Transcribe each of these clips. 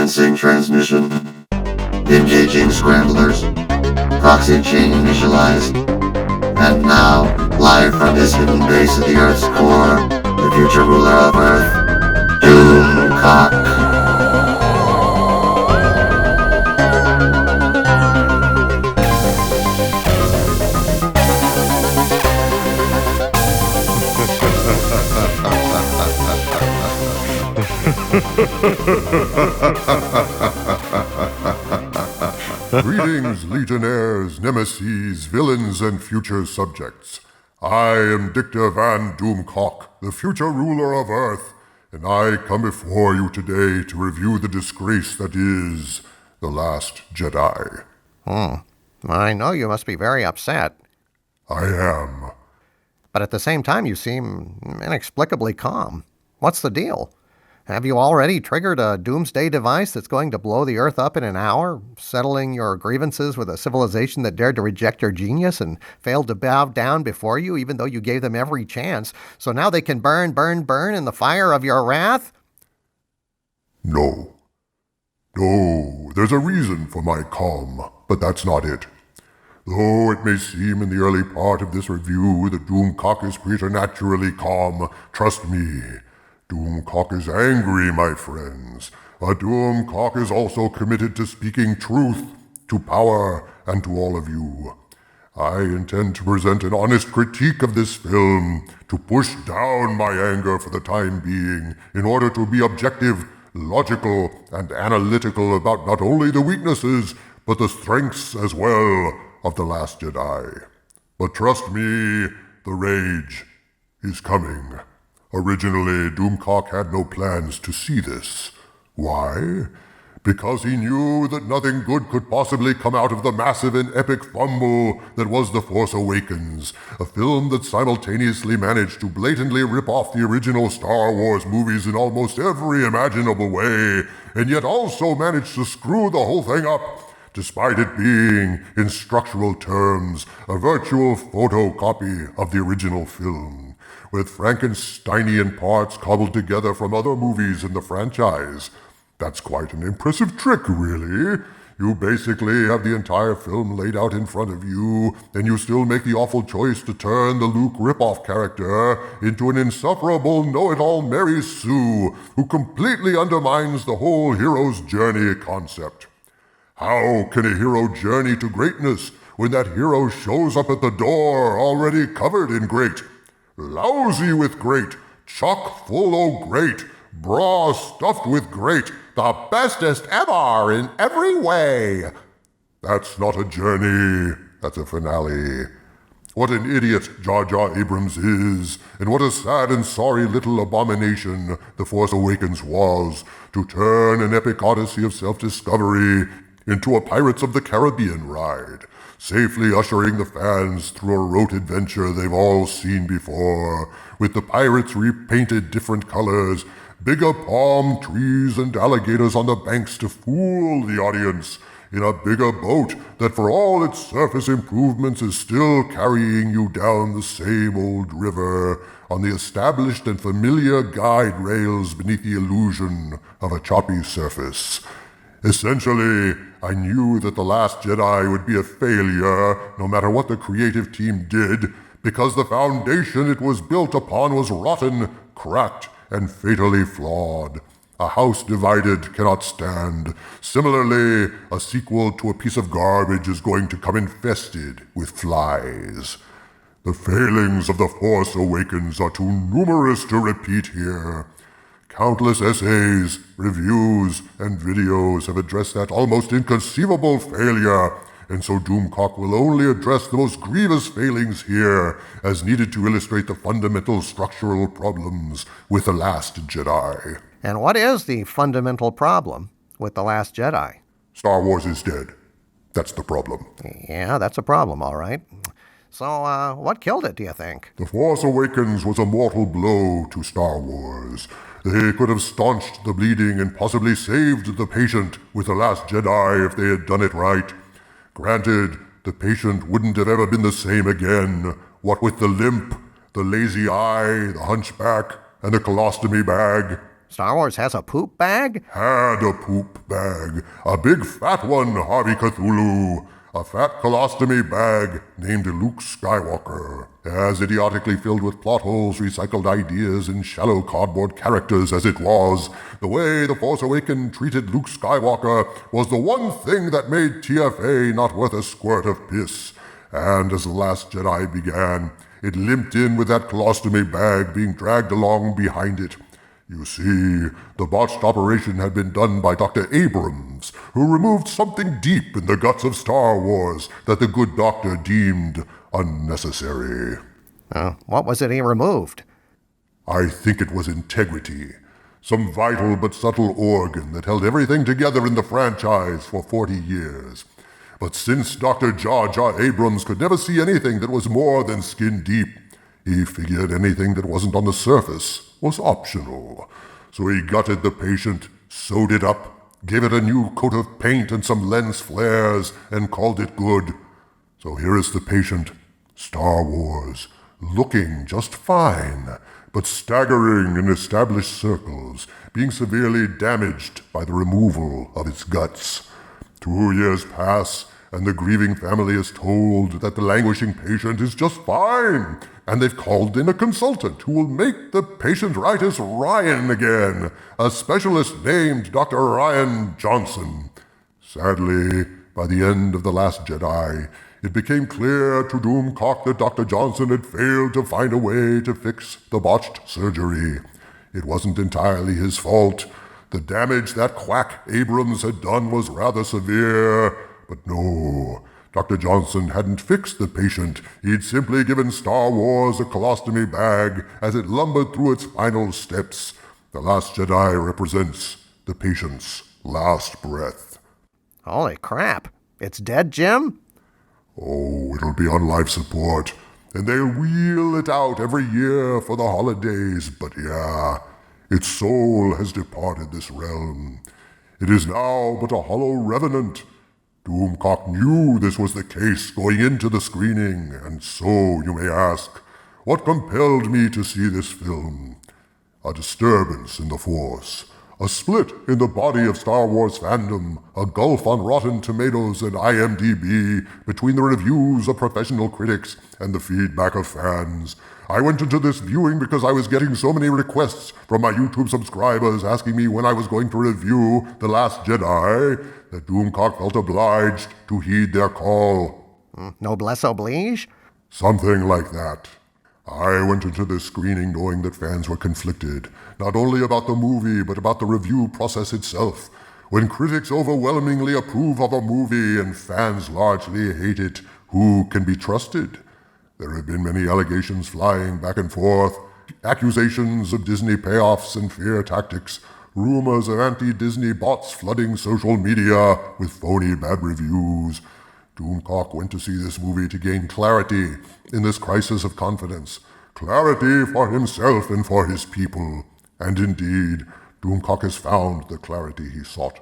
Commencing transmission. Engaging scramblers. Proxy chain initialized. And now, live from his hidden base at the Earth's core, the future ruler of Earth, Doomcock. Greetings, Legionnaires, Nemeses, villains, and future subjects. I am Dictor Van Doomcock, the future ruler of Earth, and I come before you today to review the disgrace that is The Last Jedi. I know you must be very upset, I am. but at the same time you seem inexplicably calm. What's the deal? Have you already triggered a doomsday device that's going to blow the Earth up in an hour, settling your grievances with a civilization that dared to reject your genius and failed to bow down before you, even though you gave them every chance, so now they can burn in the fire of your wrath? No, there's a reason for my calm, but that's not it. Though it may seem in the early part of this review that Doomcock is preternaturally calm, trust me, Doomcock is angry, my friends. But Doomcock is also committed to speaking truth, to power, and to all of you. I intend to present an honest critique of this film, to push down my anger for the time being, in order to be objective, logical, and analytical about not only the weaknesses, but the strengths as well of The Last Jedi. But trust me, the rage is coming. Originally, Doomcock had no plans to see this. Why? Because he knew that nothing good could possibly come out of the massive and epic fumble that was The Force Awakens, a film that simultaneously managed to blatantly rip off the original Star Wars movies in almost every imaginable way, and yet also managed to screw the whole thing up, despite it being, in structural terms, a virtual photocopy of the original film, with Frankensteinian parts cobbled together from other movies in the franchise. That's quite an impressive trick, really. You basically have the entire film laid out in front of you, and you still make the awful choice to turn the Luke ripoff character into an insufferable know-it-all Mary Sue who completely undermines the whole hero's journey concept. How can a hero journey to greatness when that hero shows up at the door already covered in great? Lousy with great, chock full o' great, bra stuffed with great, the bestest ever in every way. That's not a journey, that's a finale. What an idiot Jar Jar Abrams is, and what a sad and sorry little abomination The Force Awakens was, to turn an epic odyssey of self-discovery into a Pirates of the Caribbean ride, safely ushering the fans through a rote adventure they've all seen before, with the pirates repainted different colors, bigger palm trees and alligators on the banks to fool the audience, in a bigger boat that for all its surface improvements is still carrying you down the same old river on the established and familiar guide rails beneath the illusion of a choppy surface. Essentially, I knew that The Last Jedi would be a failure no matter what the creative team did, because the foundation it was built upon was rotten, cracked, and fatally flawed. A house divided cannot stand. Similarly, a sequel to a piece of garbage is going to come infested with flies. The failings of The Force Awakens are too numerous to repeat here. Countless essays, reviews, and videos have addressed that almost inconceivable failure, and so Doomcock will only address the most grievous failings here, as needed to illustrate the fundamental structural problems with The Last Jedi. And what is the fundamental problem with The Last Jedi? Star Wars is dead. That's the problem. Yeah, that's a problem, all right. So, what killed it, do you think? The Force Awakens was a mortal blow to Star Wars. They could have staunched the bleeding and possibly saved the patient with The Last Jedi if they had done it right. Granted, the patient wouldn't have ever been the same again, what with the limp, the lazy eye, the hunchback, and the colostomy bag. Star Wars has a poop bag? Had a poop bag. A big fat one, Harvey Cthulhu. A fat colostomy bag named Luke Skywalker. As idiotically filled with plot holes, recycled ideas, and shallow cardboard characters as it was, the way The Force Awakens treated Luke Skywalker was the one thing that made TFA not worth a squirt of piss. And as The Last Jedi began, it limped in with that colostomy bag being dragged along behind it. You see, the botched operation had been done by Dr. Abrams, who removed something deep in the guts of Star Wars that the good doctor deemed unnecessary. What was it he removed? I think it was integrity, some vital but subtle organ that held everything together in the franchise for 40 years. But since Dr. Jar Jar Abrams could never see anything that was more than skin deep, he figured anything that wasn't on the surface was optional. So he gutted the patient, sewed it up, gave it a new coat of paint and some lens flares, and called it good. So here is the patient, Star Wars, looking just fine, but staggering in established circles, being severely damaged by the removal of its guts. 2 years pass, and the grieving family is told that the languishing patient is just fine, and they've called in a consultant who will make the patient right as Ryan again, a specialist named Dr. Ryan Johnson. Sadly, by the end of The Last Jedi, it became clear to Doomcock that Dr. Johnson had failed to find a way to fix the botched surgery. It wasn't entirely his fault. The damage that quack Abrams had done was rather severe, but no, Dr. Johnson hadn't fixed the patient. He'd simply given Star Wars a colostomy bag as it lumbered through its final steps. The Last Jedi represents the patient's last breath. Holy crap. It's dead, Jim? Oh, it'll be on life support, and they'll wheel it out every year for the holidays, but yeah, its soul has departed this realm. It is now but a hollow revenant. Doomcock knew this was the case going into the screening, and so, you may ask, what compelled me to see this film? A disturbance in the Force, a split in the body of Star Wars fandom, a gulf on Rotten Tomatoes and IMDb between the reviews of professional critics and the feedback of fans. I went into this viewing because I was getting so many requests from my YouTube subscribers asking me when I was going to review The Last Jedi that Doomcock felt obliged to heed their call. Noblesse oblige? Something like that. I went into this screening knowing that fans were conflicted, not only about the movie, but about the review process itself. When critics overwhelmingly approve of a movie and fans largely hate it, who can be trusted? There have been many allegations flying back and forth, accusations of Disney payoffs and fear tactics, rumors of anti-Disney bots flooding social media with phony bad reviews. Doomcock went to see this movie to gain clarity in this crisis of confidence. Clarity for himself and for his people. And indeed, Doomcock has found the clarity he sought.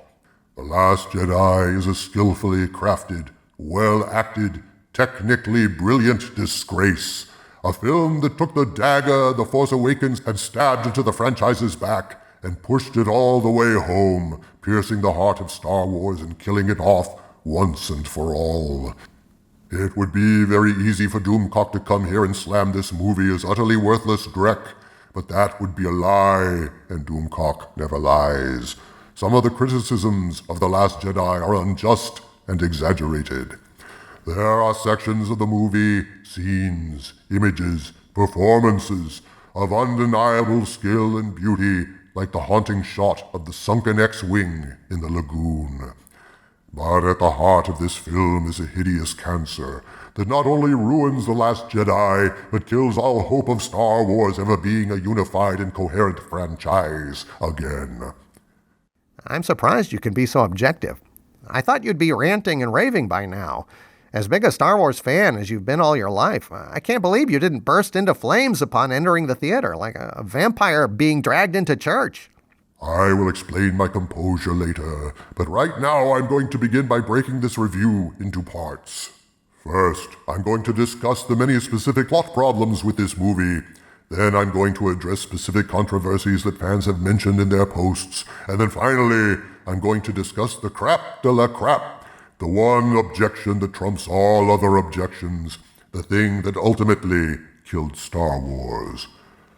The Last Jedi is a skillfully crafted, well-acted, technically brilliant disgrace. A film that took the dagger The Force Awakens had stabbed into the franchise's back and pushed it all the way home, piercing the heart of Star Wars and killing it off once and for all. It would be very easy for Doomcock to come here and slam this movie as utterly worthless dreck, but that would be a lie, and Doomcock never lies. Some of the criticisms of The Last Jedi are unjust and exaggerated. There are sections of the movie, scenes, images, performances of undeniable skill and beauty, like the haunting shot of the sunken X-Wing in the lagoon. But at the heart of this film is a hideous cancer that not only ruins The Last Jedi, but kills all hope of Star Wars ever being a unified and coherent franchise again. I'm surprised you can be so objective. I thought you'd be ranting and raving by now. As big a Star Wars fan as you've been all your life, I can't believe you didn't burst into flames upon entering the theater like a vampire being dragged into church. I will explain my composure later, but right now I'm going to begin by breaking this review into parts. First, I'm going to discuss the many specific plot problems with this movie, Then I'm going to address specific controversies that fans have mentioned in their posts. And then finally, I'm going to discuss the crap de la crap, the one objection that trumps all other objections, the thing that ultimately killed Star Wars.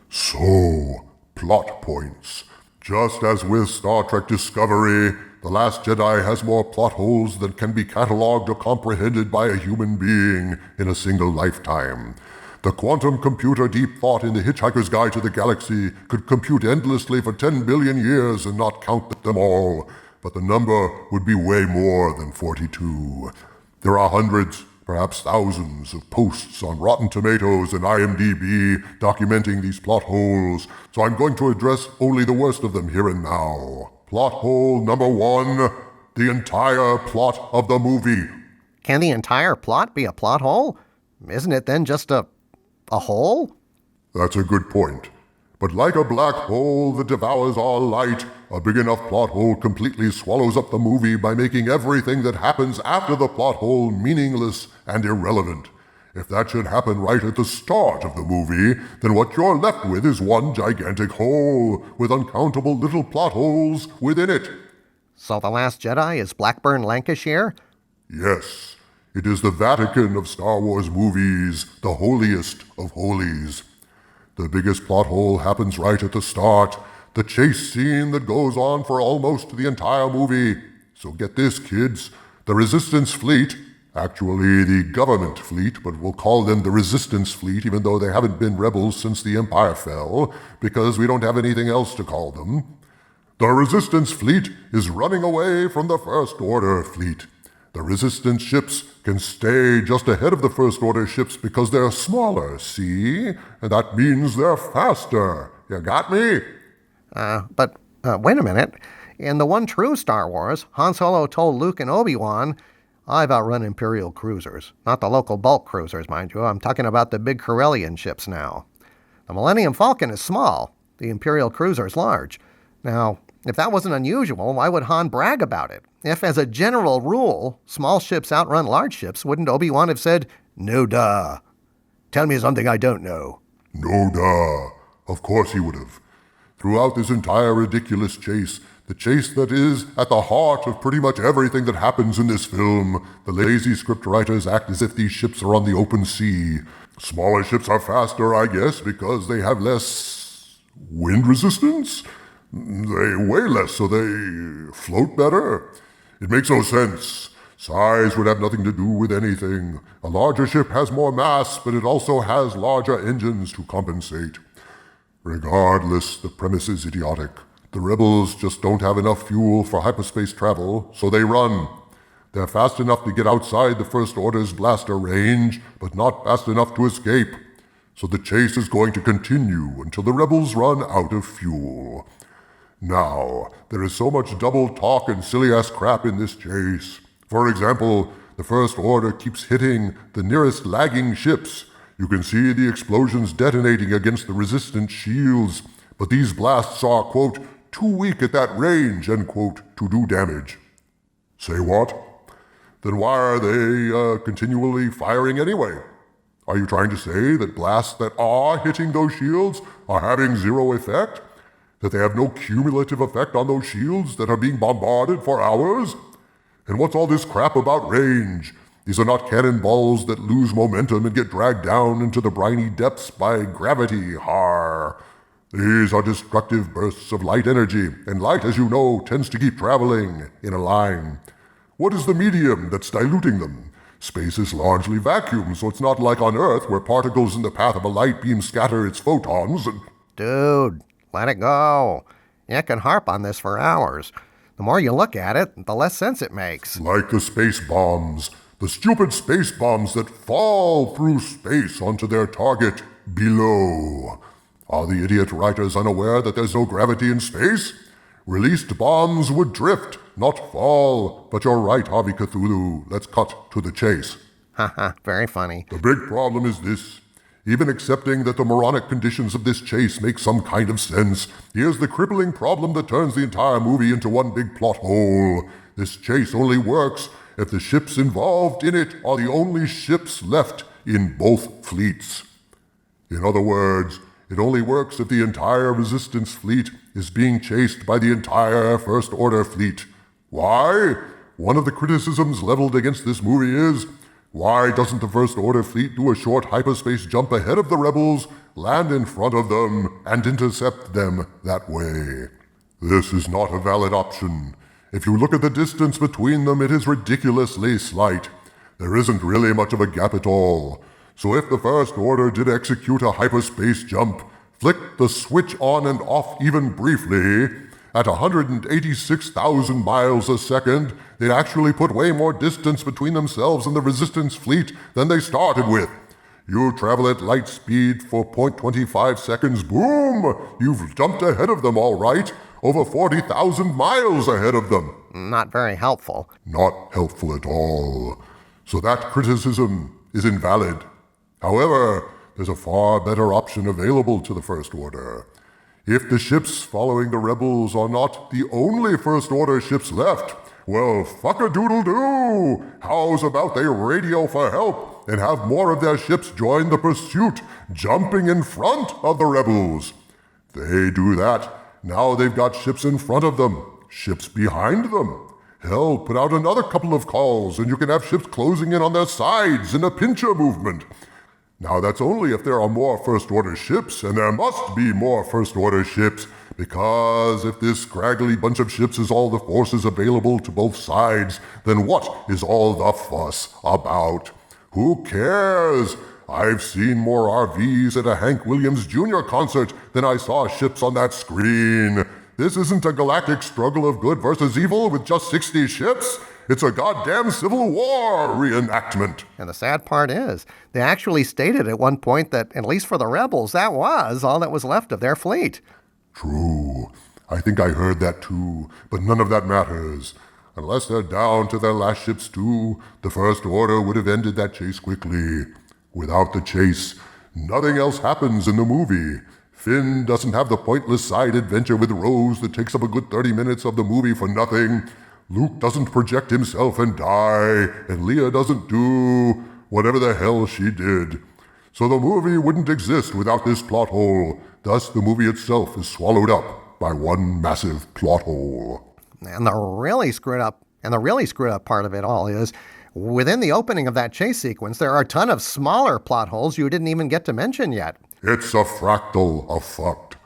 So, plot points. Just as with Star Trek Discovery, The Last Jedi has more plot holes than can be catalogued or comprehended by a human being in a single lifetime. The quantum computer Deep Thought in The Hitchhiker's Guide to the Galaxy could compute endlessly for 10 billion years and not count them all, but the number would be way more than 42. There are hundreds, perhaps thousands, of posts on Rotten Tomatoes and IMDb documenting these plot holes, so I'm going to address only the worst of them here and now. Plot hole number 1, the entire plot of the movie. Can the entire plot be a plot hole? Isn't it then just a hole? That's a good point. But like a black hole that devours all light, a big enough plot hole completely swallows up the movie by making everything that happens after the plot hole meaningless and irrelevant. If that should happen right at the start of the movie, then what you're left with is one gigantic hole with uncountable little plot holes within it. So The Last Jedi is Blackburn, Lancashire? Yes, it is the Vatican of Star Wars movies, the holiest of holies. The biggest plot hole happens right at the start, the chase scene that goes on for almost the entire movie. So get this, kids, the Resistance Fleet, actually the government fleet, but we'll call them the Resistance Fleet even though they haven't been rebels since the Empire fell, because we don't have anything else to call them. The Resistance Fleet is running away from the First Order fleet. The Resistance ships can stay just ahead of the First Order ships because they're smaller, see? And that means they're faster. You got me? But wait a minute. In the one true Star Wars, Han Solo told Luke and Obi-Wan, I've outrun Imperial cruisers. Not the local bulk cruisers, mind you. I'm talking about the big Corellian ships now. The Millennium Falcon is small. The Imperial cruiser is large. Now, if that wasn't unusual, why would Han brag about it? If, as a general rule, small ships outrun large ships, wouldn't Obi-Wan have said, no duh? Tell me something I don't know. No duh. Of course he would have. Throughout this entire ridiculous chase, the chase that is at the heart of pretty much everything that happens in this film, the lazy scriptwriters act as if these ships are on the open sea. Smaller ships are faster, I guess, because they have less wind resistance? They weigh less, so they float better. It makes no sense. Size would have nothing to do with anything. A larger ship has more mass, but it also has larger engines to compensate. Regardless, the premise is idiotic. The rebels just don't have enough fuel for hyperspace travel, so they run. They're fast enough to get outside the First Order's blaster range, but not fast enough to escape. So the chase is going to continue until the rebels run out of fuel. Now, there is so much double talk and silly-ass crap in this chase. For example, the First Order keeps hitting the nearest lagging ships. You can see the explosions detonating against the Resistance shields, but these blasts are, quote, too weak at that range, end quote, to do damage. Say what? Then why are they continually firing anyway? Are you trying to say that blasts that are hitting those shields are having zero effect? That they have no cumulative effect on those shields that are being bombarded for hours? And what's all this crap about range? These are not cannonballs that lose momentum and get dragged down into the briny depths by gravity, har. These are destructive bursts of light energy, and light, as you know, tends to keep traveling in a line. What is the medium that's diluting them? Space is largely vacuum, so it's not like on Earth where particles in the path of a light beam scatter its photons and... Dude, let it go. You can harp on this for hours. The more you look at it, the less sense it makes. Like the space bombs. The stupid space bombs that fall through space onto their target below. Are the idiot writers unaware that there's no gravity in space? Released bombs would drift, not fall. But you're right, Harvey Cthulhu. Let's cut to the chase. Haha, very funny. The big problem is this. Even accepting that the moronic conditions of this chase make some kind of sense, here's the crippling problem that turns the entire movie into one big plot hole. This chase only works if the ships involved in it are the only ships left in both fleets. In other words, it only works if the entire Resistance fleet is being chased by the entire First Order fleet. Why? One of the criticisms leveled against this movie is, why doesn't the First Order fleet do a short hyperspace jump ahead of the rebels, land in front of them, and intercept them that way? This is not a valid option. If you look at the distance between them, it is ridiculously slight. There isn't really much of a gap at all. So if the First Order did execute a hyperspace jump, flick the switch on and off even briefly, at 186,000 miles a second, they'd actually put way more distance between themselves and the Resistance fleet than they started with. You travel at light speed for 0.25 seconds, boom! You've jumped ahead of them all right, over 40,000 miles ahead of them. Not very helpful. Not helpful at all. So that criticism is invalid. However, there's a far better option available to the First Order. If the ships following the rebels are not the only First Order ships left, well, fuck-a-doodle-doo! How's about they radio for help and have more of their ships join the pursuit, jumping in front of the rebels? They do that. Now they've got ships in front of them, ships behind them. Hell, put out another couple of calls and you can have ships closing in on their sides in a pincher movement. Now that's only if there are more First Order ships, and there must be more First Order ships, because if this scraggly bunch of ships is all the forces available to both sides, then what is all the fuss about? Who cares? I've seen more RVs at a Hank Williams Jr. concert than I saw ships on that screen. This isn't a galactic struggle of good versus evil with just 60 ships. It's a goddamn Civil War reenactment. And the sad part is, they actually stated at one point that, at least for the rebels, that was all that was left of their fleet. True. I think I heard that too, but none of that matters. Unless they're down to their last ships too, the First Order would have ended that chase quickly. Without the chase, nothing else happens in the movie. Finn doesn't have the pointless side adventure with Rose that takes up a good 30 minutes of the movie for nothing. Luke doesn't project himself and die, and Leia doesn't do whatever the hell she did. So the movie wouldn't exist without this plot hole. Thus, the movie itself is swallowed up by one massive plot hole. And the really screwed up part of it all is, within the opening of that chase sequence, there are a ton of smaller plot holes you didn't even get to mention yet. It's a fractal of fucked.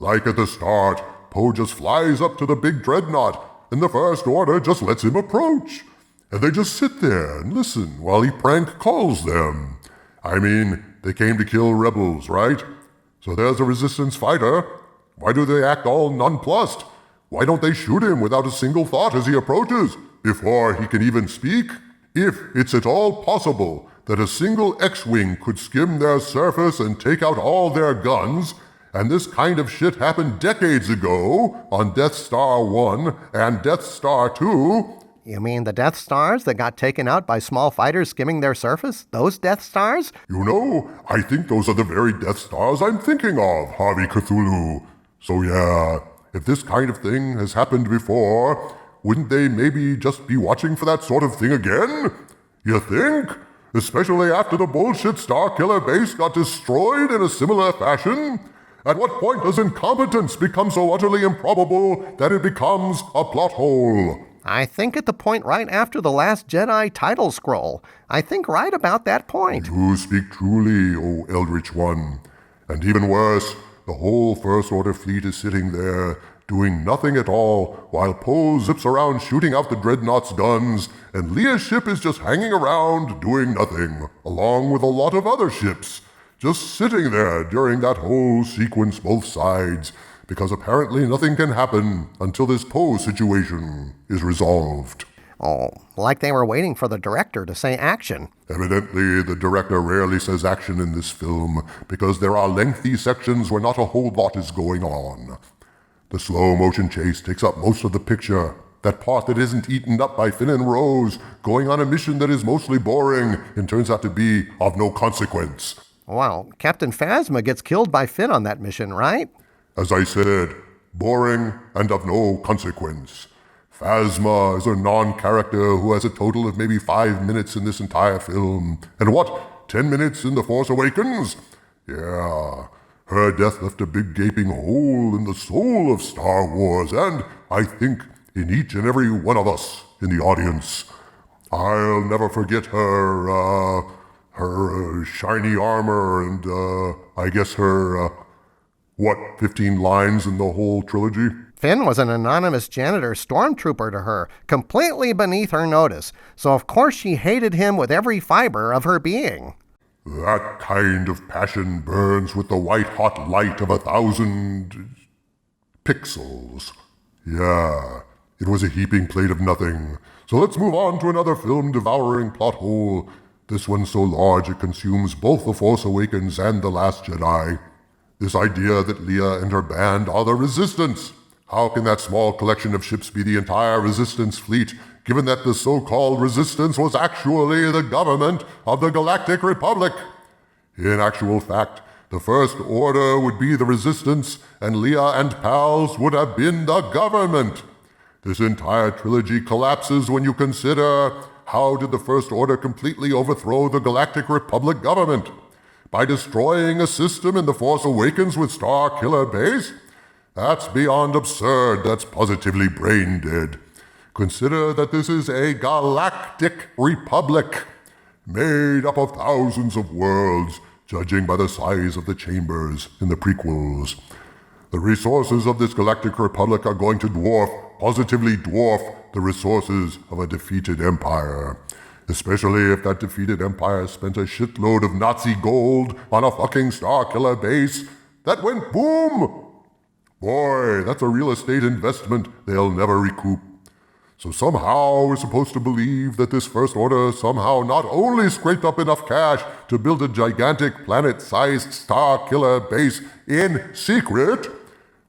Like at the start, Poe just flies up to the big dreadnought, and the First Order just lets him approach. And they just sit there and listen while he prank calls them. I mean, they came to kill rebels, right? So there's a Resistance fighter. Why do they act all nonplussed? Why don't they shoot him without a single thought as he approaches, before he can even speak? If it's at all possible that a single X-Wing could skim their surface and take out all their guns, and this kind of shit happened decades ago on Death Star 1 and Death Star 2. You mean the Death Stars that got taken out by small fighters skimming their surface? Those Death Stars? You know, I think those are the very Death Stars I'm thinking of, Harvey Cthulhu. So yeah, if this kind of thing has happened before, wouldn't they maybe just be watching for that sort of thing again? You think? Especially after the bullshit Starkiller base got destroyed in a similar fashion? At what point does incompetence become so utterly improbable that it becomes a plot hole? I think at the point right after the Last Jedi title scroll. I think right about that point. You speak truly, O Eldritch One. And even worse, the whole First Order fleet is sitting there, doing nothing at all, while Poe zips around shooting out the Dreadnought's guns, and Leia's ship is just hanging around, doing nothing, along with a lot of other ships. Just sitting there during that whole sequence both sides, because apparently nothing can happen until this Poe situation is resolved. Oh, like they were waiting for the director to say action. Evidently, the director rarely says action in this film, because there are lengthy sections where not a whole lot is going on. The slow-motion chase takes up most of the picture. That part that isn't eaten up by Finn and Rose, going on a mission that is mostly boring and turns out to be of no consequence. Well, Captain Phasma gets killed by Finn on that mission, right? As I said, boring and of no consequence. Phasma is a non-character who has a total of maybe 5 minutes in this entire film. And what, 10 minutes in The Force Awakens? Yeah, Her death left a big gaping hole in the soul of Star Wars, and I think in each and every one of us in the audience. I'll never forget her shiny armor and, I guess her, 15 lines in the whole trilogy? Finn was an anonymous janitor stormtrooper to her, completely beneath her notice, so of course she hated him with every fiber of her being. That kind of passion burns with the white-hot light of 1,000 pixels. Yeah, it was a heaping plate of nothing. So let's move on to another film-devouring plot hole. This one so large it consumes both The Force Awakens and The Last Jedi. This idea that Leia and her band are the Resistance. How can that small collection of ships be the entire Resistance fleet, given that the so-called Resistance was actually the government of the Galactic Republic? In actual fact, the First Order would be the Resistance, and Leia and pals would have been the government. This entire trilogy collapses when you consider how did the First Order completely overthrow the Galactic Republic government? By destroying a system in The Force Awakens with Starkiller Base? That's beyond absurd. That's positively brain dead. Consider that this is a galactic republic, made up of thousands of worlds, judging by the size of the chambers in the prequels. The resources of this galactic republic are going to positively dwarf the resources of a defeated empire. Especially if that defeated empire spent a shitload of Nazi gold on a fucking Starkiller base that went boom! Boy, that's a real estate investment they'll never recoup. So somehow we're supposed to believe that this First Order somehow not only scraped up enough cash to build a gigantic planet-sized Starkiller base in secret,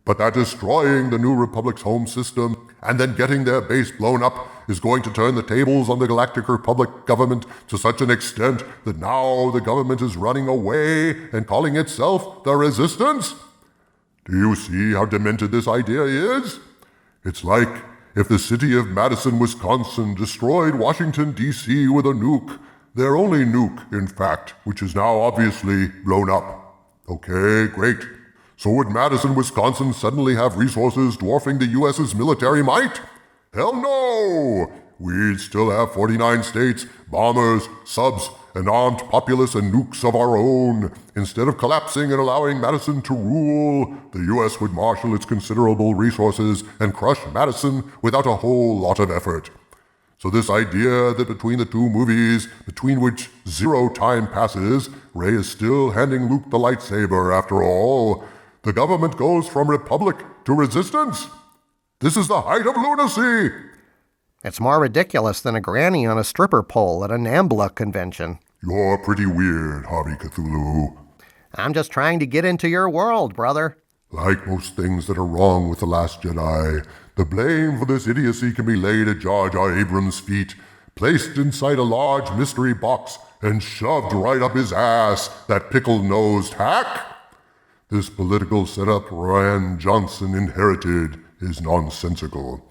but that destroying the New Republic's home system and then getting their base blown up is going to turn the tables on the Galactic Republic government to such an extent that now the government is running away and calling itself the Resistance? Do you see how demented this idea is? It's like if the city of Madison, Wisconsin destroyed Washington, D.C. with a nuke. Their only nuke, in fact, which is now obviously blown up. Okay, great. So would Madison, Wisconsin suddenly have resources dwarfing the U.S.'s military might? Hell no! We'd still have 49 states, bombers, subs, an armed populace and nukes of our own. Instead of collapsing and allowing Madison to rule, the U.S. would marshal its considerable resources and crush Madison without a whole lot of effort. So this idea that between the two movies, between which 0 time passes, Rey is still handing Luke the lightsaber after all, the government goes from republic to resistance? This is the height of lunacy! It's more ridiculous than a granny on a stripper pole at a NAMBLA convention. You're pretty weird, Harvey Cthulhu. I'm just trying to get into your world, brother. Like most things that are wrong with The Last Jedi, the blame for this idiocy can be laid at Jar Jar Abrams' feet, placed inside a large mystery box, and shoved right up his ass, that pickle-nosed hack. This political setup Rian Johnson inherited is nonsensical.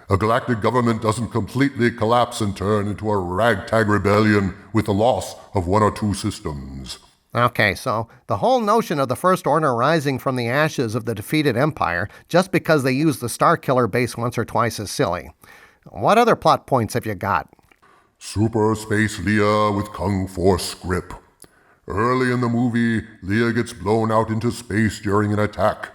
A galactic government doesn't completely collapse and turn into a ragtag rebellion with the loss of 1 or 2 systems. Okay, so the whole notion of the First Order rising from the ashes of the defeated Empire just because they used the Starkiller base once or twice is silly. What other plot points have you got? Super Space Leia with Kung Force grip. Early in the movie, Leia gets blown out into space during an attack.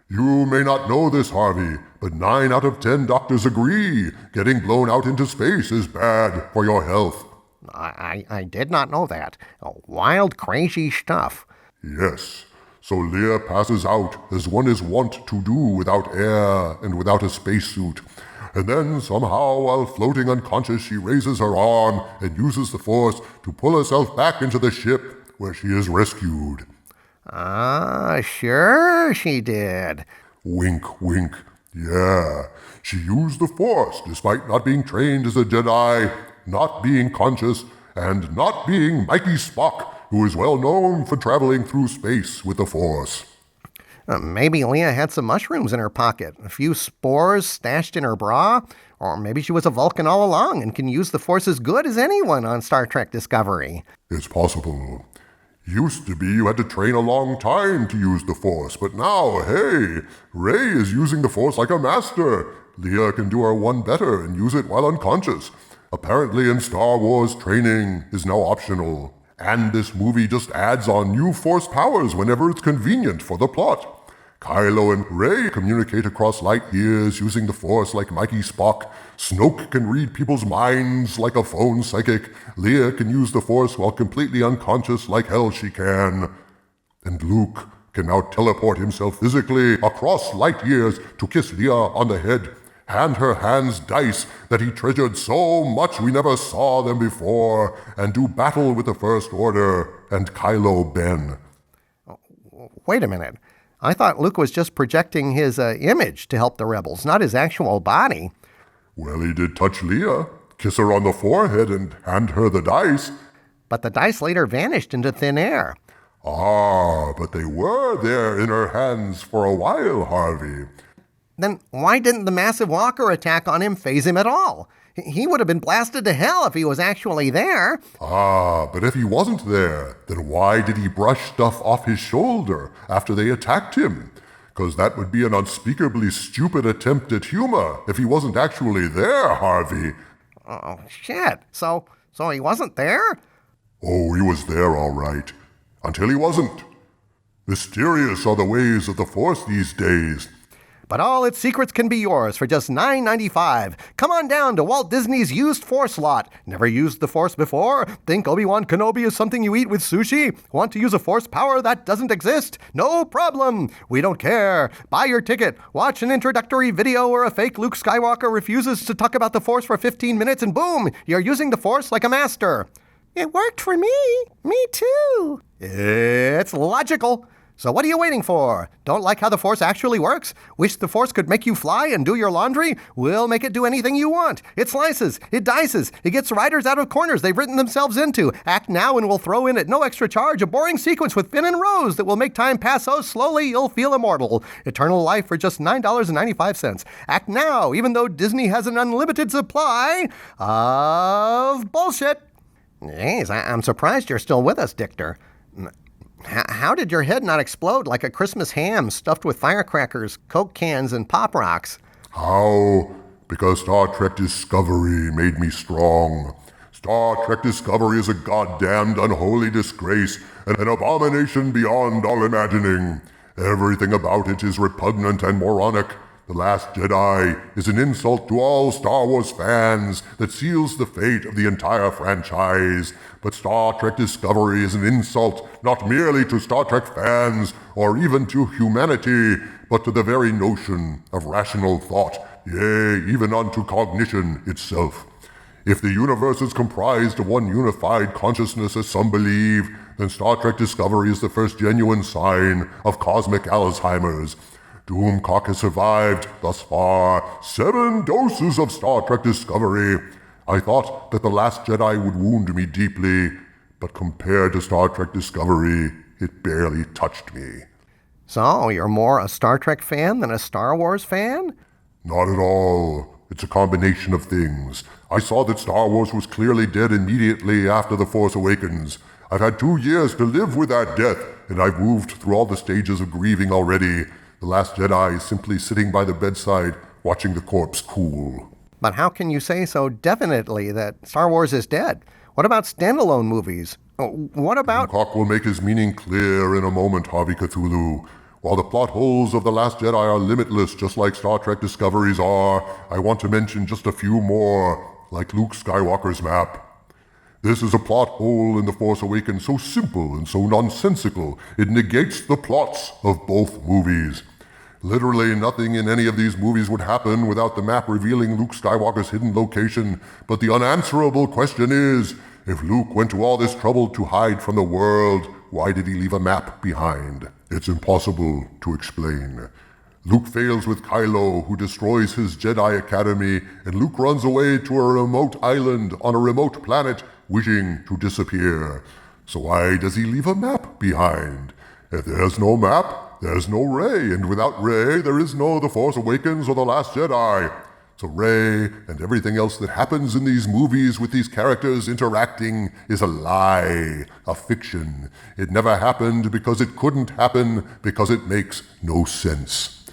You may not know this, Harvey, but 9 out of 10 doctors agree getting blown out into space is bad for your health. I did not know that. Wild, crazy stuff. Yes. So Leia passes out, as one is wont to do without air and without a spacesuit. And then somehow, while floating unconscious, she raises her arm and uses the Force to pull herself back into the ship, where she is rescued. Sure she did. Wink, wink. Yeah, she used the Force despite not being trained as a Jedi, not being conscious, and not being Mikey Spock, who is well known for traveling through space with the Force. Maybe Leia had some mushrooms in her pocket, a few spores stashed in her bra, or maybe she was a Vulcan all along and can use the Force as good as anyone on Star Trek Discovery. It's possible. Used to be you had to train a long time to use the Force, but now, hey, Rey is using the Force like a master. Leia can do her one better and use it while unconscious. Apparently in Star Wars, training is now optional. And this movie just adds on new Force powers whenever it's convenient for the plot. Kylo and Rey communicate across light years using the Force like Mikey Spock. Snoke can read people's minds like a phone psychic. Leia can use the Force while completely unconscious like hell she can. And Luke can now teleport himself physically across light years to kiss Leia on the head, hand her hands dice that he treasured so much we never saw them before, and do battle with the First Order and Kylo Ben. Wait a minute. I thought Luke was just projecting his image to help the rebels, not his actual body. Well, he did touch Leia, kiss her on the forehead, and hand her the dice. But the dice later vanished into thin air. Ah, but they were there in her hands for a while, Harvey. Then why didn't the massive walker attack on him phase him at all? He would have been blasted to hell if he was actually there. Ah, but if he wasn't there, then why did he brush stuff off his shoulder after they attacked him? 'Cause that would be an unspeakably stupid attempt at humor if he wasn't actually there, Harvey. Oh, shit. So he wasn't there? Oh, he was there all right. Until he wasn't. Mysterious are the ways of the Force these days. But all its secrets can be yours for just $9.95. Come on down to Walt Disney's used Force lot. Never used the Force before? Think Obi-Wan Kenobi is something you eat with sushi? Want to use a Force power that doesn't exist? No problem. We don't care. Buy your ticket, watch an introductory video where a fake Luke Skywalker refuses to talk about the Force for 15 minutes and boom, you're using the Force like a master. It worked for me. Me too. It's logical. So what are you waiting for? Don't like how the Force actually works? Wish the Force could make you fly and do your laundry? We'll make it do anything you want. It slices, it dices, it gets riders out of corners they've written themselves into. Act now and we'll throw in at no extra charge a boring sequence with Finn and Rose that will make time pass so slowly you'll feel immortal. Eternal life for just $9.95. Act now, even though Disney has an unlimited supply of bullshit. Jeez, I'm surprised you're still with us, Dictor. How did your head not explode like a Christmas ham stuffed with firecrackers, Coke cans, and Pop Rocks? How? Because Star Trek Discovery made me strong. Star Trek Discovery is a goddamned unholy disgrace and an abomination beyond all imagining. Everything about it is repugnant and moronic. The Last Jedi is an insult to all Star Wars fans that seals the fate of the entire franchise. But Star Trek Discovery is an insult not merely to Star Trek fans or even to humanity, but to the very notion of rational thought, yea, even unto cognition itself. If the universe is comprised of one unified consciousness, as some believe, then Star Trek Discovery is the first genuine sign of cosmic Alzheimer's. Doomcock has survived, thus far, 7 doses of Star Trek Discovery. I thought that The Last Jedi would wound me deeply, but compared to Star Trek Discovery, it barely touched me. So, you're more a Star Trek fan than a Star Wars fan? Not at all. It's a combination of things. I saw that Star Wars was clearly dead immediately after The Force Awakens. I've had 2 years to live with that death, and I've moved through all the stages of grieving already. The Last Jedi is simply sitting by the bedside, watching the corpse cool. But how can you say so definitely that Star Wars is dead? What about standalone movies? What about... Doomcock will make his meaning clear in a moment, Harvey Cthulhu. While the plot holes of The Last Jedi are limitless, just like Star Trek Discoveries are, I want to mention just a few more, like Luke Skywalker's map. This is a plot hole in The Force Awakens so simple and so nonsensical, it negates the plots of both movies. Literally nothing in any of these movies would happen without the map revealing Luke Skywalker's hidden location, but the unanswerable question is, if Luke went to all this trouble to hide from the world, why did he leave a map behind? It's impossible to explain. Luke fails with Kylo, who destroys his Jedi Academy, and Luke runs away to a remote island on a remote planet, wishing to disappear. So why does he leave a map behind? If there's no map, there's no Rey, and without Rey, there is no The Force Awakens or The Last Jedi. So Rey and everything else that happens in these movies with these characters interacting is a lie, a fiction. It never happened because it couldn't happen because it makes no sense.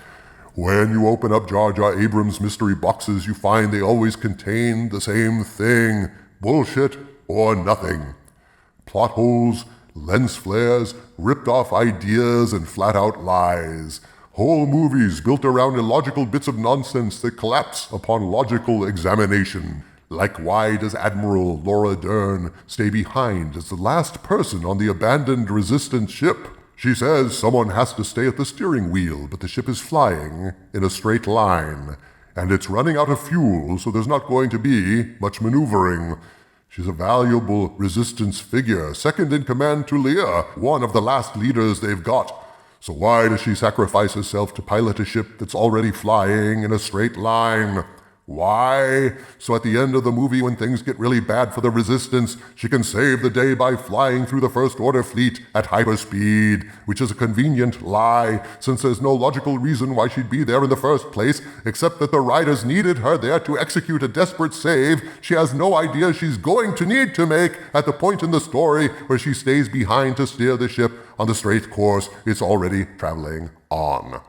When you open up Jar Jar Abrams' mystery boxes, you find they always contain the same thing: bullshit or nothing. Plot holes, lens flares, ripped off ideas, and flat out lies. Whole movies built around illogical bits of nonsense that collapse upon logical examination. Like, why does Admiral Laura Dern stay behind as the last person on the abandoned Resistance ship? She says someone has to stay at the steering wheel, but the ship is flying in a straight line, and it's running out of fuel, so there's not going to be much maneuvering. She's a valuable Resistance figure, second in command to Leia, one of the last leaders they've got. So why does she sacrifice herself to pilot a ship that's already flying in a straight line? Why? So at the end of the movie, when things get really bad for the Resistance, she can save the day by flying through the First Order fleet at hyperspeed, which is a convenient lie, since there's no logical reason why she'd be there in the first place, except that the writers needed her there to execute a desperate save she has no idea she's going to need to make at the point in the story where she stays behind to steer the ship on the straight course it's already traveling on.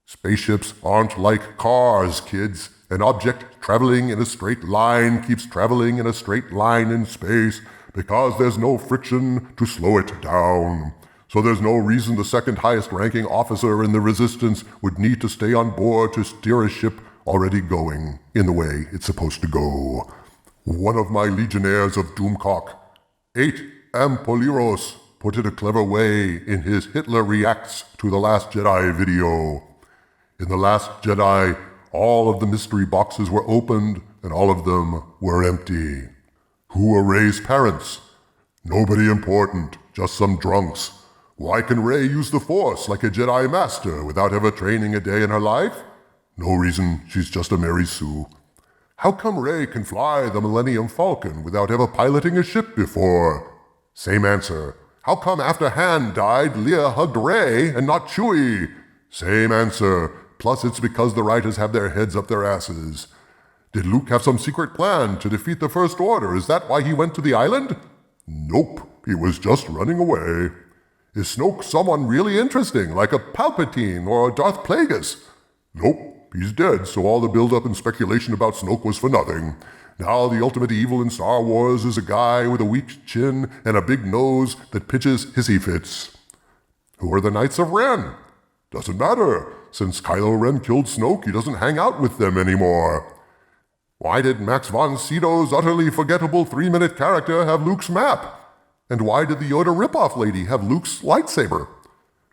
Spaceships aren't like cars, kids. An object traveling in a straight line keeps traveling in a straight line in space because there's no friction to slow it down. So there's no reason the second highest ranking officer in the Resistance would need to stay on board to steer a ship already going in the way it's supposed to go. One of my legionnaires of Doomcock, 8M Poliros, put it a clever way in his Hitler Reacts to The Last Jedi video. In The Last Jedi, all of the mystery boxes were opened, and all of them were empty. Who are Rey's parents? Nobody important, just some drunks. Why can Rey use the Force like a Jedi Master without ever training a day in her life? No reason, she's just a Mary Sue. How come Rey can fly the Millennium Falcon without ever piloting a ship before? Same answer. How come after Han died, Leia hugged Rey and not Chewie? Same answer. Plus, it's because the writers have their heads up their asses. Did Luke have some secret plan to defeat the First Order? Is that why he went to the island? Nope, he was just running away. Is Snoke someone really interesting, like a Palpatine or a Darth Plagueis? Nope, he's dead, so all the build-up and speculation about Snoke was for nothing. Now the ultimate evil in Star Wars is a guy with a weak chin and a big nose that pitches hissy fits. Who are the Knights of Ren? Doesn't matter. Since Kylo Ren killed Snoke, he doesn't hang out with them anymore. Why did Max von Sydow's utterly forgettable 3-minute character have Luke's map? And why did the Yoda ripoff lady have Luke's lightsaber?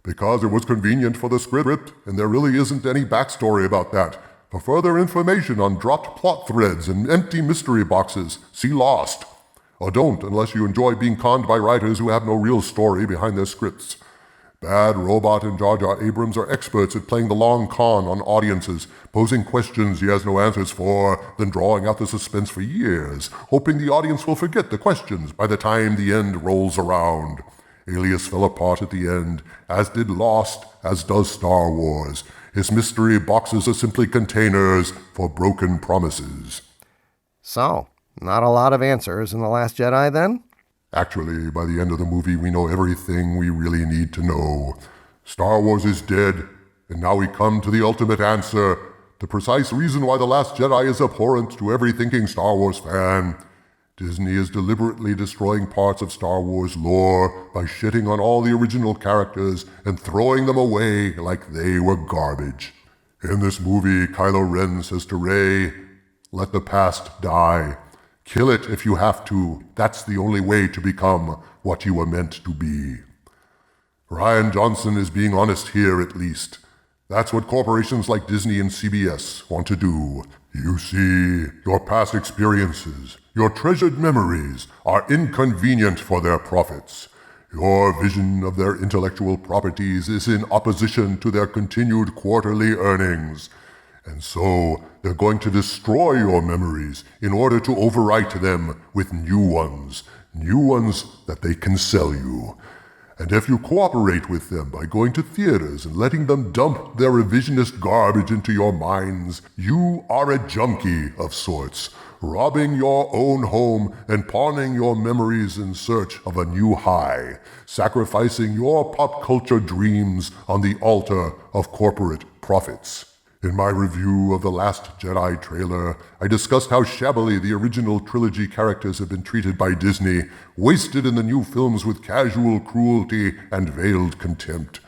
Because it was convenient for the script, and there really isn't any backstory about that. For further information on dropped plot threads and empty mystery boxes, see Lost. Or don't, unless you enjoy being conned by writers who have no real story behind their scripts. Bad Robot and Jar Jar Abrams are experts at playing the long con on audiences, posing questions he has no answers for, then drawing out the suspense for years, hoping the audience will forget the questions by the time the end rolls around. Alias fell apart at the end, as did Lost, as does Star Wars. His mystery boxes are simply containers for broken promises. So, not a lot of answers in The Last Jedi then? Actually, by the end of the movie, we know everything we really need to know. Star Wars is dead, and now we come to the ultimate answer, the precise reason why The Last Jedi is abhorrent to every thinking Star Wars fan. Disney is deliberately destroying parts of Star Wars lore by shitting on all the original characters and throwing them away like they were garbage. In this movie, Kylo Ren says to Rey, "Let the past die. Kill it if you have to. That's the only way to become what you were meant to be." Rian Johnson is being honest here, at least. That's what corporations like Disney and CBS want to do. You see, your past experiences, your treasured memories, are inconvenient for their profits. Your vision of their intellectual properties is in opposition to their continued quarterly earnings. And so, they're going to destroy your memories in order to overwrite them with new ones that they can sell you. And if you cooperate with them by going to theaters and letting them dump their revisionist garbage into your minds, you are a junkie of sorts, robbing your own home and pawning your memories in search of a new high, sacrificing your pop culture dreams on the altar of corporate profits. In my review of The Last Jedi trailer, I discussed how shabbily the original trilogy characters have been treated by Disney, wasted in the new films with casual cruelty and veiled contempt.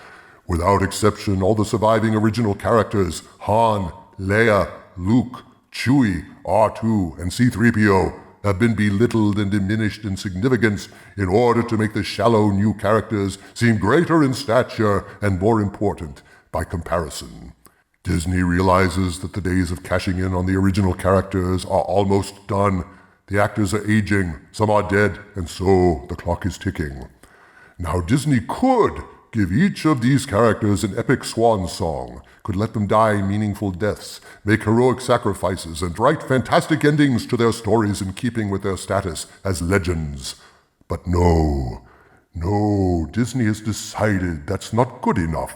Without exception, all the surviving original characters, Han, Leia, Luke, Chewie, R2, and C-3PO, have been belittled and diminished in significance in order to make the shallow new characters seem greater in stature and more important by comparison. Disney realizes that the days of cashing in on the original characters are almost done. The actors are aging, some are dead, and so the clock is ticking. Now Disney could give each of these characters an epic swan song, could let them die meaningful deaths, make heroic sacrifices, and write fantastic endings to their stories in keeping with their status as legends. But no, Disney has decided that's not good enough.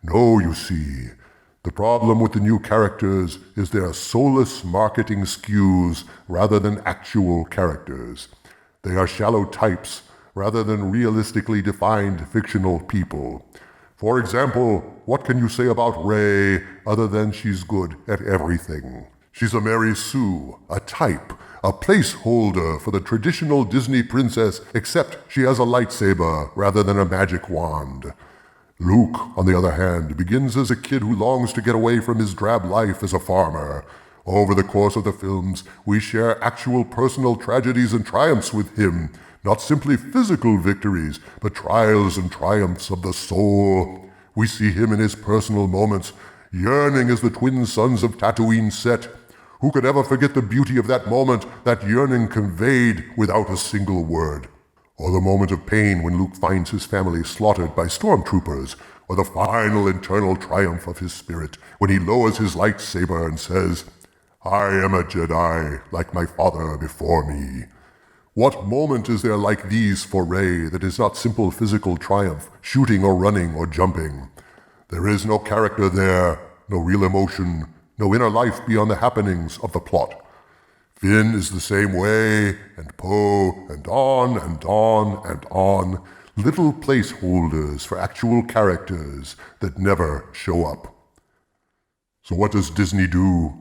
No, you see, the problem with the new characters is their soulless marketing skews rather than actual characters. They are shallow types rather than realistically defined fictional people. For example, what can you say about Rey other than she's good at everything? She's a Mary Sue, a type, a placeholder for the traditional Disney princess, except she has a lightsaber rather than a magic wand. Luke, on the other hand, begins as a kid who longs to get away from his drab life as a farmer. Over the course of the films, we share actual personal tragedies and triumphs with him, not simply physical victories, but trials and triumphs of the soul. We see him in his personal moments, yearning as the twin sons of Tatooine set. Who could ever forget the beauty of that moment, that yearning conveyed without a single word? Or the moment of pain when Luke finds his family slaughtered by stormtroopers, or the final internal triumph of his spirit when he lowers his lightsaber and says, "I am a Jedi, like my father before me." What moment is there like these for Rey that is not simple physical triumph, shooting or running or jumping? There is no character there, no real emotion, no inner life beyond the happenings of the plot. Finn is the same way, and Poe, and on and on and on, little placeholders for actual characters that never show up. So what does Disney do?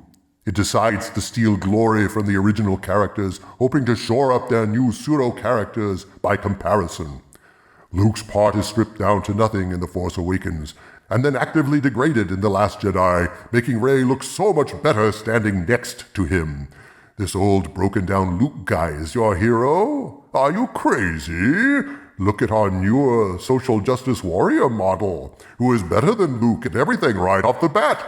It decides to steal glory from the original characters, hoping to shore up their new pseudo-characters by comparison. Luke's part is stripped down to nothing in The Force Awakens, and then actively degraded in The Last Jedi, making Rey look so much better standing next to him. This old broken-down Luke guy is your hero? Are you crazy? Look at our newer social justice warrior model, who is better than Luke at everything right off the bat.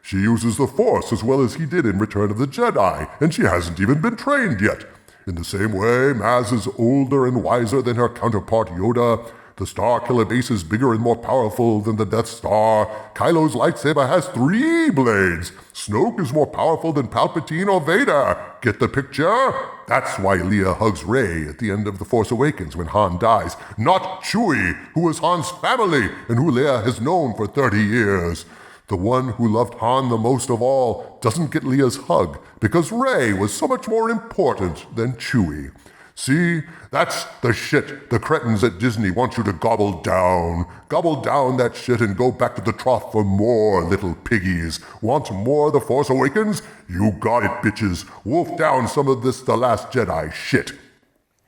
She uses the Force as well as he did in Return of the Jedi, and she hasn't even been trained yet. In the same way, Maz is older and wiser than her counterpart Yoda. The Starkiller base is bigger and more powerful than the Death Star. Kylo's lightsaber has 3 blades. Snoke is more powerful than Palpatine or Vader. Get the picture? That's why Leia hugs Rey at the end of The Force Awakens when Han dies. Not Chewie, who is Han's family and who Leia has known for 30 years. The one who loved Han the most of all doesn't get Leia's hug because Rey was so much more important than Chewie. See, that's the shit the cretins at Disney want you to gobble down. Gobble down that shit and go back to the trough for more, little piggies. Want more The Force Awakens? You got it, bitches. Wolf down some of this The Last Jedi shit.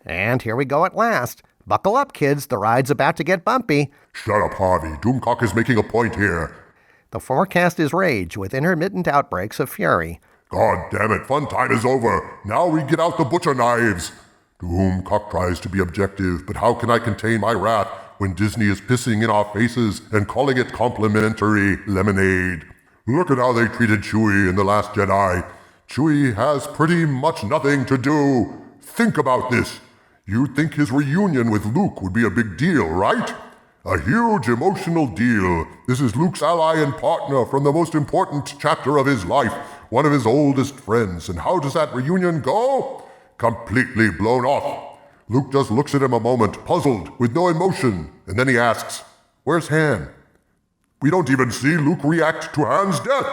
And here we go at last. Buckle up, kids. The ride's about to get bumpy. Shut up, Harvey. Doomcock is making a point here. The forecast is rage with intermittent outbreaks of fury. God damn it, fun time is over. Now we get out the butcher knives. Doomcock tries to be objective, but how can I contain my wrath when Disney is pissing in our faces and calling it complimentary lemonade? Look at how they treated Chewie in The Last Jedi. Chewie has pretty much nothing to do. Think about this. You'd think his reunion with Luke would be a big deal, right? A huge emotional deal. This is Luke's ally and partner from the most important chapter of his life, one of his oldest friends. And how does that reunion go? Completely blown off. Luke just looks at him a moment, puzzled, with no emotion. and then he asks, "Where's Han?" We don't even see Luke react to Han's death.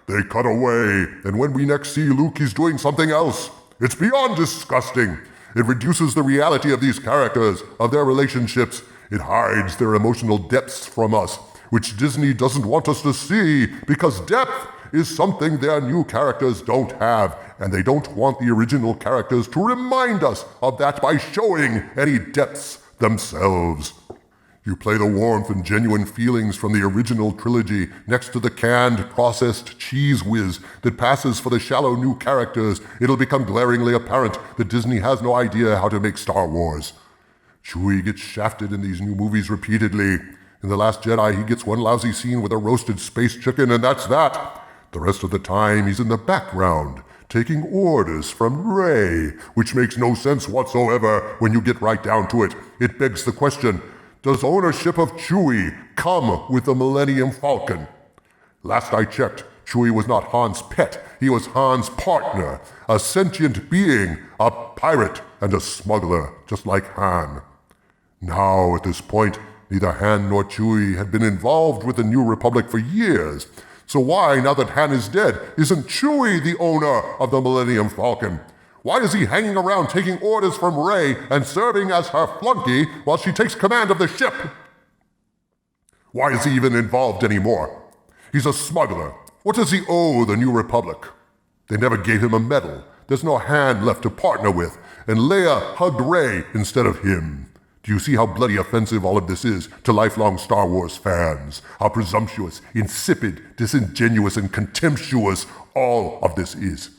They cut away, and when we next see Luke, he's doing something else. It's beyond disgusting. It reduces the reality of these characters, of their relationships. It hides their emotional depths from us, which Disney doesn't want us to see, because depth is something their new characters don't have, and they don't want the original characters to remind us of that by showing any depths themselves. You play the warmth and genuine feelings from the original trilogy next to the canned, processed cheese whiz that passes for the shallow new characters, it'll become glaringly apparent that Disney has no idea how to make Star Wars. Chewie gets shafted in these new movies repeatedly. In The Last Jedi, he gets one lousy scene with a roasted space chicken, and that's that. The rest of the time, he's in the background, taking orders from Rey, which makes no sense whatsoever when you get right down to it. It begs the question, does ownership of Chewie come with the Millennium Falcon? Last I checked, Chewie was not Han's pet. He was Han's partner, a sentient being, a pirate, and a smuggler, just like Han. Now, at this point, neither Han nor Chewie had been involved with the New Republic for years. So why, now that Han is dead, isn't Chewie the owner of the Millennium Falcon? Why is he hanging around taking orders from Rey and serving as her flunky while she takes command of the ship? Why is he even involved anymore? He's a smuggler. What does he owe the New Republic? They never gave him a medal. There's no Han left to partner with, and Leia hugged Rey instead of him. Do you see how bloody offensive all of this is to lifelong Star Wars fans? How presumptuous, insipid, disingenuous, and contemptuous all of this is.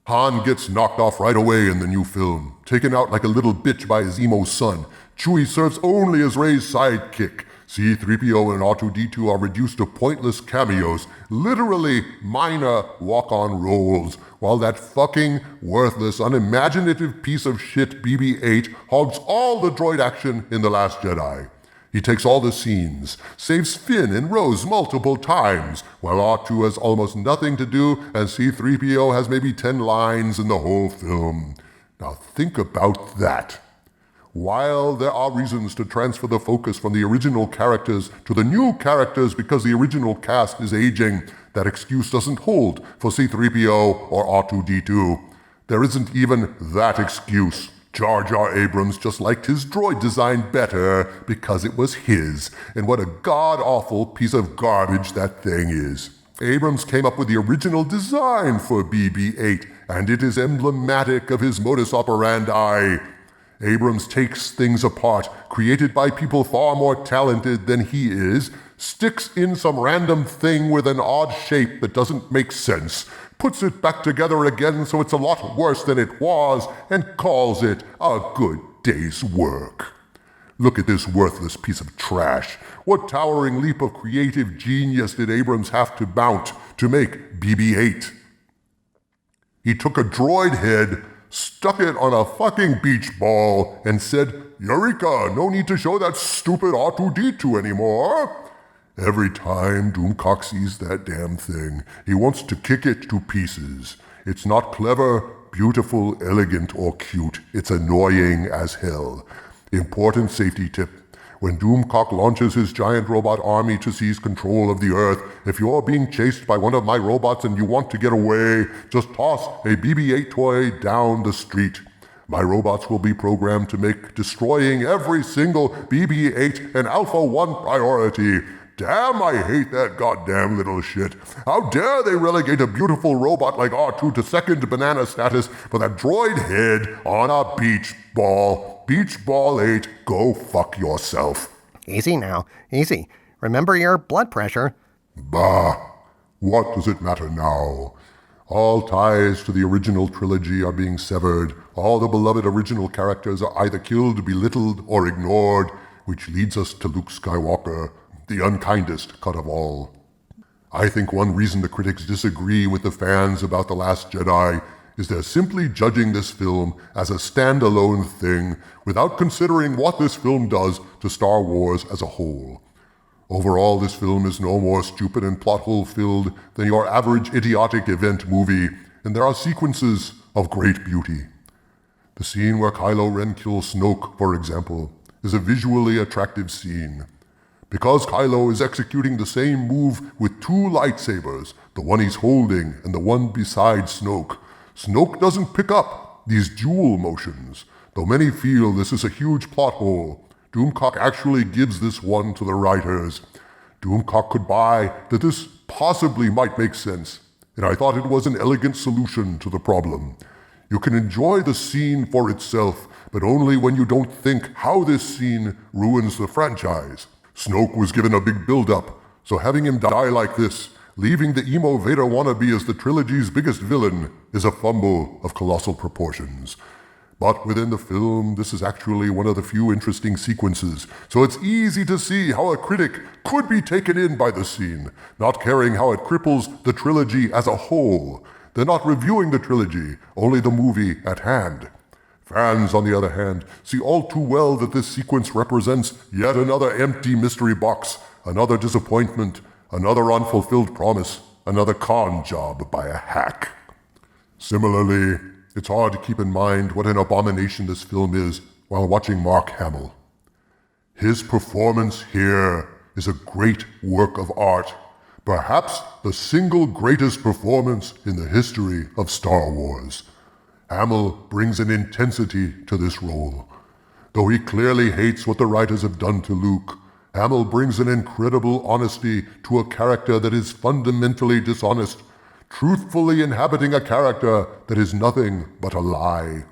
Han gets knocked off right away in the new film, taken out like a little bitch by his emo son. Chewie serves only as Rey's sidekick. C-3PO and R2-D2 are reduced to pointless cameos, literally minor walk-on roles, while that fucking worthless, unimaginative piece of shit BB-8 hogs all the droid action in The Last Jedi. He takes all the scenes, saves Finn and Rose multiple times, while R2 has almost nothing to do and C-3PO has maybe 10 lines in the whole film. Now think about that. While there are reasons to transfer the focus from the original characters to the new characters because the original cast is aging, that excuse doesn't hold for C-3PO or R2-D2. There isn't even that excuse. Jar Jar Abrams just liked his droid design better because it was his, and what a god-awful piece of garbage that thing is. Abrams came up with the original design for BB-8, and it is emblematic of his modus operandi. Abrams takes things apart, created by people far more talented than he is, sticks in some random thing with an odd shape that doesn't make sense, puts it back together again so it's a lot worse than it was, and calls it a good day's work. Look at this worthless piece of trash. What towering leap of creative genius did Abrams have to mount to make BB-8? He took a droid head, stuck it on a fucking beach ball, and said, "Eureka, no need to show that stupid R2-D2 anymore." Every time Doomcock sees that damn thing, he wants to kick it to pieces. It's not clever, beautiful, elegant, or cute. It's annoying as hell. Important safety tip. When Doomcock launches his giant robot army to seize control of the Earth, if you're being chased by one of my robots and you want to get away, just toss a BB-8 toy down the street. My robots will be programmed to make destroying every single BB-8 an Alpha 1 priority. Damn, I hate that goddamn little shit. How dare they relegate a beautiful robot like R2 to second banana status for that droid head on a beach ball. Beach Ball 8, go fuck yourself. Easy now, easy. Remember your blood pressure. Bah, what does it matter now? All ties to the original trilogy are being severed. All the beloved original characters are either killed, belittled, or ignored, which leads us to Luke Skywalker, the unkindest cut of all. I think one reason the critics disagree with the fans about The Last Jedi is they're simply judging this film as a standalone thing without considering what this film does to Star Wars as a whole. Overall, this film is no more stupid and plot hole filled than your average idiotic event movie, and there are sequences of great beauty. The scene where Kylo Ren kills Snoke, for example, is a visually attractive scene. Because Kylo is executing the same move with two lightsabers, the one he's holding and the one beside Snoke, Snoke doesn't pick up these dual motions, though many feel this is a huge plot hole. Doomcock actually gives this one to the writers. Doomcock could buy that this possibly might make sense, and I thought it was an elegant solution to the problem. You can enjoy the scene for itself, but only when you don't think how this scene ruins the franchise. Snoke was given a big build-up, so having him die like this, leaving the emo Vader wannabe as the trilogy's biggest villain, is a fumble of colossal proportions. But within the film, this is actually one of the few interesting sequences, so it's easy to see how a critic could be taken in by the scene, not caring how it cripples the trilogy as a whole. They're not reviewing the trilogy, only the movie at hand. Fans, on the other hand, see all too well that this sequence represents yet another empty mystery box, another disappointment, another unfulfilled promise, another con job by a hack. Similarly, it's hard to keep in mind what an abomination this film is while watching Mark Hamill. His performance here is a great work of art, perhaps the single greatest performance in the history of Star Wars. Hamill brings an intensity to this role. Though he clearly hates what the writers have done to Luke, Hamill brings an incredible honesty to a character that is fundamentally dishonest, truthfully inhabiting a character that is nothing but a lie.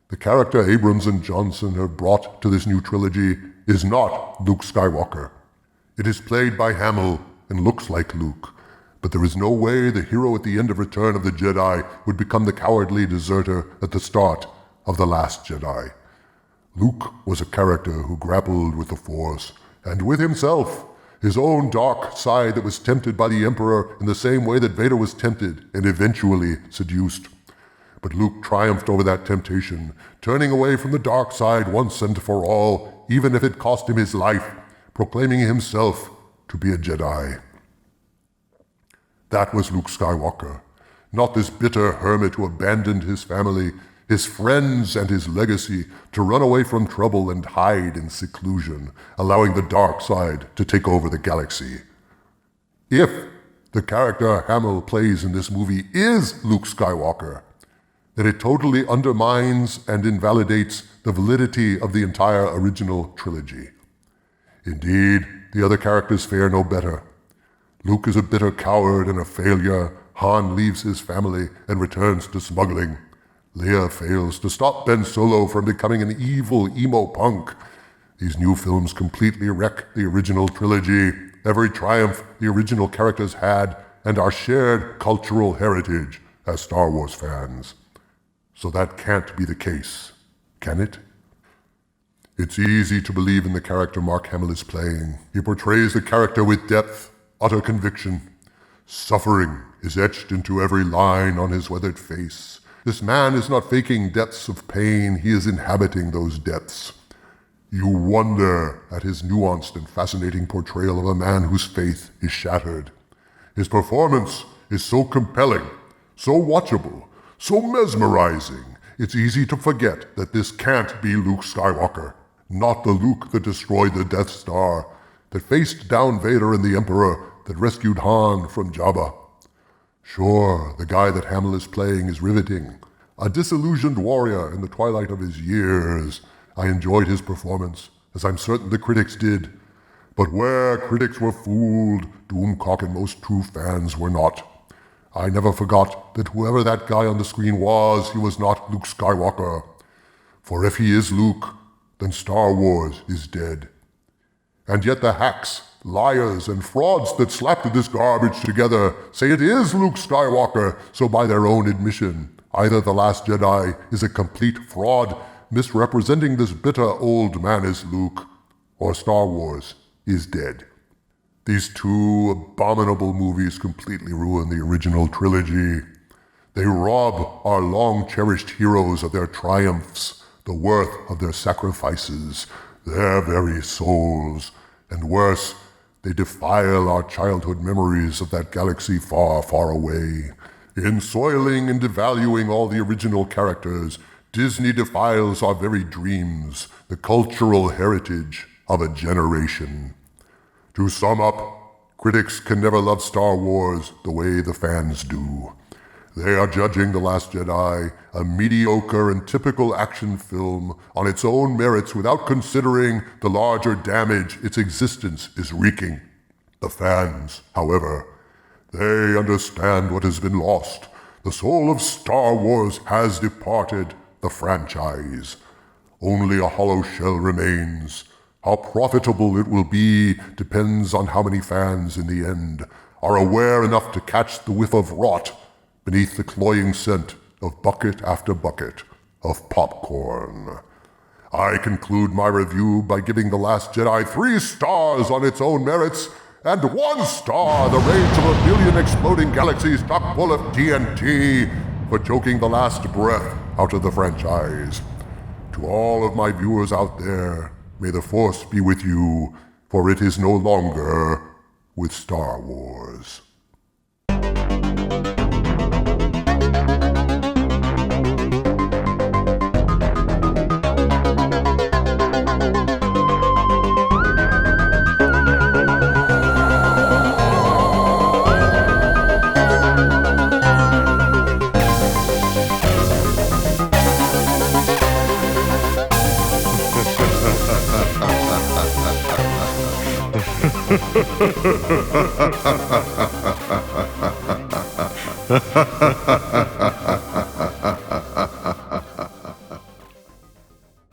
The character Abrams and Johnson have brought to this new trilogy is not Luke Skywalker. It is played by Hamill and looks like Luke, but there is no way the hero at the end of Return of the Jedi would become the cowardly deserter at the start of The Last Jedi. Luke was a character who grappled with the Force and with himself, his own dark side that was tempted by the Emperor in the same way that Vader was tempted and eventually seduced. But Luke triumphed over that temptation, turning away from the dark side once and for all, even if it cost him his life, proclaiming himself to be a Jedi. That was Luke Skywalker, not this bitter hermit who abandoned his family, his friends, and his legacy to run away from trouble and hide in seclusion, allowing the dark side to take over the galaxy. If the character Hamill plays in this movie is Luke Skywalker, then it totally undermines and invalidates the validity of the entire original trilogy. Indeed, the other characters fare no better. Luke is a bitter coward and a failure. Han leaves his family and returns to smuggling. Leia fails to stop Ben Solo from becoming an evil emo punk. These new films completely wreck the original trilogy, every triumph the original characters had, and our shared cultural heritage as Star Wars fans. So that can't be the case, can it? It's easy to believe in the character Mark Hamill is playing. He portrays the character with depth, utter conviction. Suffering is etched into every line on his weathered face. This man is not faking depths of pain, he is inhabiting those depths. You wonder at his nuanced and fascinating portrayal of a man whose faith is shattered. His performance is so compelling, so watchable, so mesmerizing, it's easy to forget that this can't be Luke Skywalker, not the Luke that destroyed the Death Star, that faced down Vader and the Emperor, that rescued Han from Jabba. Sure, the guy that Hamill is playing is riveting. A disillusioned warrior in the twilight of his years. I enjoyed his performance, as I'm certain the critics did. But where critics were fooled, Doomcock and most true fans were not. I never forgot that whoever that guy on the screen was, he was not Luke Skywalker. For if he is Luke, then Star Wars is dead. And yet the hacks, liars, and frauds that slapped this garbage together say it is Luke Skywalker, so by their own admission, either The Last Jedi is a complete fraud, misrepresenting this bitter old man as Luke, or Star Wars is dead. These two abominable movies completely ruin the original trilogy. They rob our long-cherished heroes of their triumphs, the worth of their sacrifices, their very souls, and worse, they defile our childhood memories of that galaxy far, far away, ensoiling and devaluing all the original characters, Disney defiles our very dreams, the cultural heritage of a generation. To sum up, critics can never love Star Wars the way the fans do. They are judging The Last Jedi, a mediocre and typical action film, on its own merits without considering the larger damage its existence is wreaking. The fans, however, they understand what has been lost. The soul of Star Wars has departed the franchise. Only a hollow shell remains. How profitable it will be depends on how many fans in the end are aware enough to catch the whiff of rot beneath the cloying scent of bucket after bucket of popcorn. I conclude my review by giving The Last Jedi 3 stars on its own merits, and 1 star, the rage of a billion exploding galaxies chock full of TNT, for choking the last breath out of the franchise. To all of my viewers out there, may the Force be with you, for it is no longer with Star Wars. Ha ha ha ha ha.